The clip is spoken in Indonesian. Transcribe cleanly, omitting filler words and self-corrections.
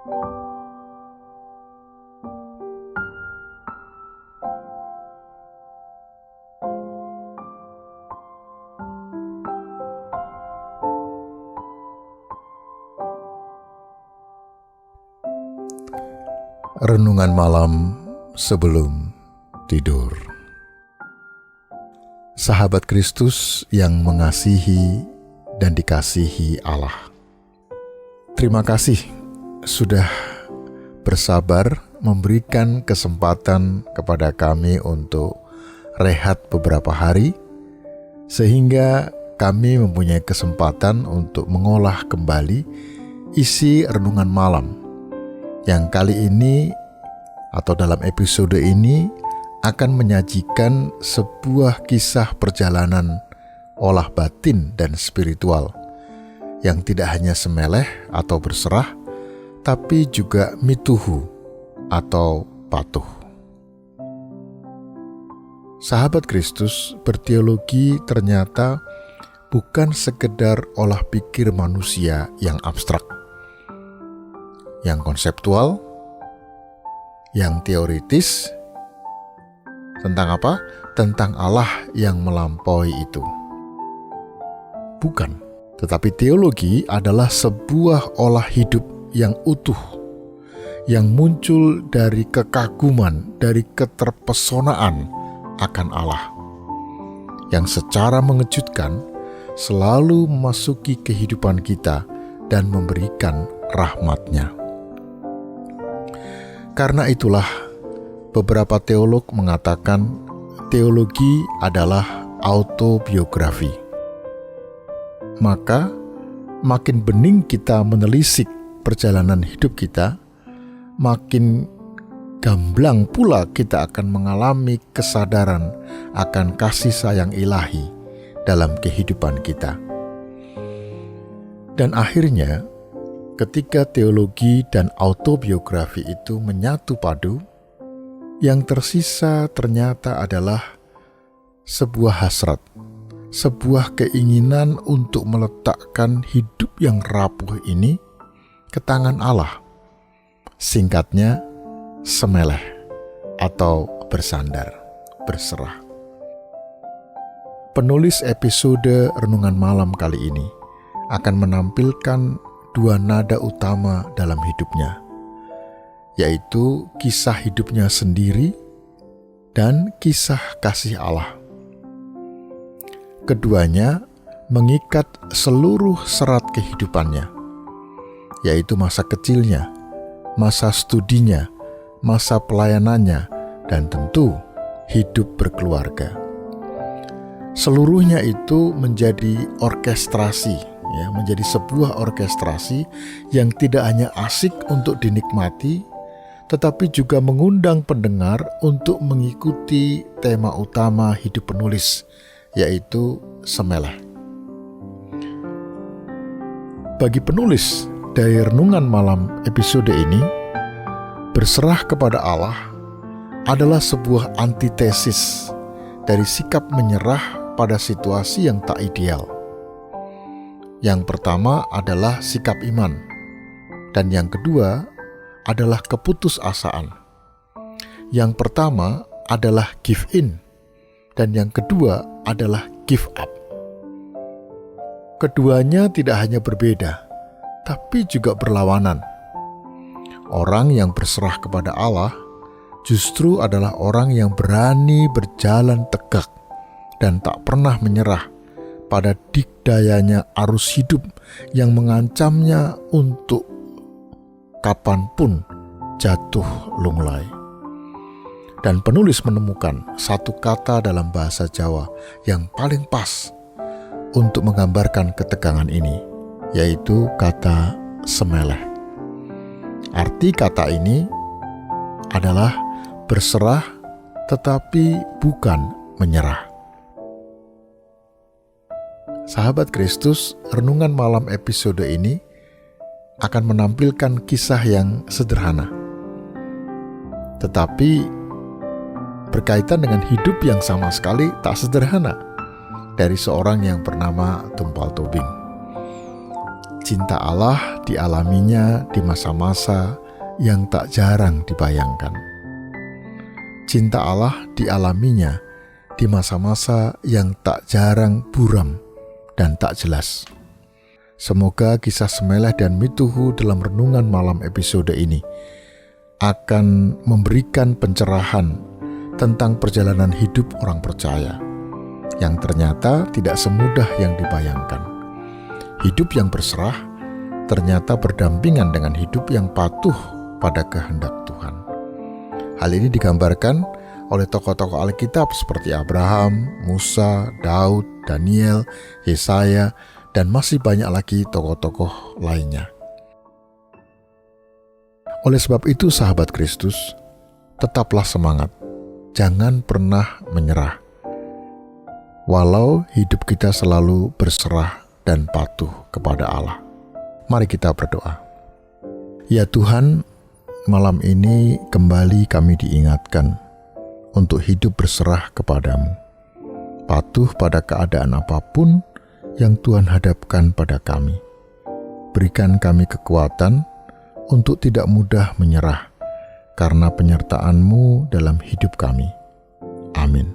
Renungan malam sebelum tidur. Sahabat Kristus yang mengasihi dan dikasihi Allah, terima kasih sudah bersabar memberikan kesempatan kepada kami untuk rehat beberapa hari, sehingga kami mempunyai kesempatan untuk mengolah kembali isi renungan malam yang kali ini atau dalam episode ini akan menyajikan sebuah kisah perjalanan olah batin dan spiritual yang tidak hanya semeleh atau berserah, tapi juga mituhu atau patuh. Sahabat Kristus, berteologi ternyata bukan sekedar olah pikir manusia yang abstrak, yang konseptual, yang teoritis. Tentang apa? Tentang Allah yang melampaui itu. Bukan, tetapi teologi adalah sebuah olah hidup yang utuh, yang muncul dari kekaguman, dari keterpesonaan akan Allah, yang secara mengejutkan selalu memasuki kehidupan kita dan memberikan rahmat-Nya. Karena itulah, beberapa teolog mengatakan teologi adalah autobiografi. Maka, makin bening kita menelisik perjalanan hidup kita, makin gamblang pula kita akan mengalami kesadaran akan kasih sayang ilahi dalam kehidupan kita. Dan akhirnya, ketika teologi dan autobiografi itu menyatu padu, yang tersisa ternyata adalah sebuah hasrat, sebuah keinginan untuk meletakkan hidup yang rapuh ini ke tangan Allah. Singkatnya, semeleh atau bersandar, berserah. Penulis episode Renungan Malam kali ini akan menampilkan dua nada utama dalam hidupnya, yaitu kisah hidupnya sendiri dan kisah kasih Allah. Keduanya mengikat seluruh serat kehidupannya, yaitu masa kecilnya, masa studinya, masa pelayanannya, dan tentu hidup berkeluarga. Seluruhnya itu menjadi orkestrasi, menjadi sebuah orkestrasi yang tidak hanya asik untuk dinikmati, tetapi juga mengundang pendengar untuk mengikuti tema utama hidup penulis, yaitu semeleh. Bagi penulis dari Renungan Malam episode ini, berserah kepada Allah adalah sebuah antitesis dari sikap menyerah pada situasi yang tak ideal. Yang pertama adalah sikap iman, dan yang kedua adalah keputusasaan. Yang pertama adalah give in, dan yang kedua adalah give up. Keduanya tidak hanya berbeda, tapi juga berlawanan. Orang yang berserah kepada Allah justru adalah orang yang berani berjalan tegak dan tak pernah menyerah pada dikdayanya arus hidup yang mengancamnya untuk kapanpun jatuh lunglai. Dan penulis menemukan satu kata dalam bahasa Jawa yang paling pas untuk menggambarkan ketegangan ini, yaitu kata semeleh. Arti kata ini adalah berserah tetapi bukan menyerah. Sahabat Kristus, Renungan Malam episode ini akan menampilkan kisah yang sederhana, tetapi berkaitan dengan hidup yang sama sekali tak sederhana, dari seorang yang bernama Tumpal Tobing. Cinta Allah dialaminya di masa-masa yang tak jarang dibayangkan. Cinta Allah dialaminya di masa-masa yang tak jarang buram dan tak jelas. Semoga kisah Semeleh dan Mituhu dalam renungan malam episode ini akan memberikan pencerahan tentang perjalanan hidup orang percaya yang ternyata tidak semudah yang dibayangkan. Hidup yang berserah ternyata berdampingan dengan hidup yang patuh pada kehendak Tuhan. Hal ini digambarkan oleh tokoh-tokoh Alkitab seperti Abraham, Musa, Daud, Daniel, Yesaya, dan masih banyak lagi tokoh-tokoh lainnya. Oleh sebab itu, sahabat Kristus, tetaplah semangat. Jangan pernah menyerah. Walau hidup kita selalu berserah dan patuh kepada Allah. Mari kita berdoa. Ya Tuhan, malam ini kembali kami diingatkan untuk hidup berserah kepadamu, patuh pada keadaan apapun yang Tuhan hadapkan pada kami. Berikan kami kekuatan untuk tidak mudah menyerah karena penyertaan-Mu dalam hidup kami. Amin.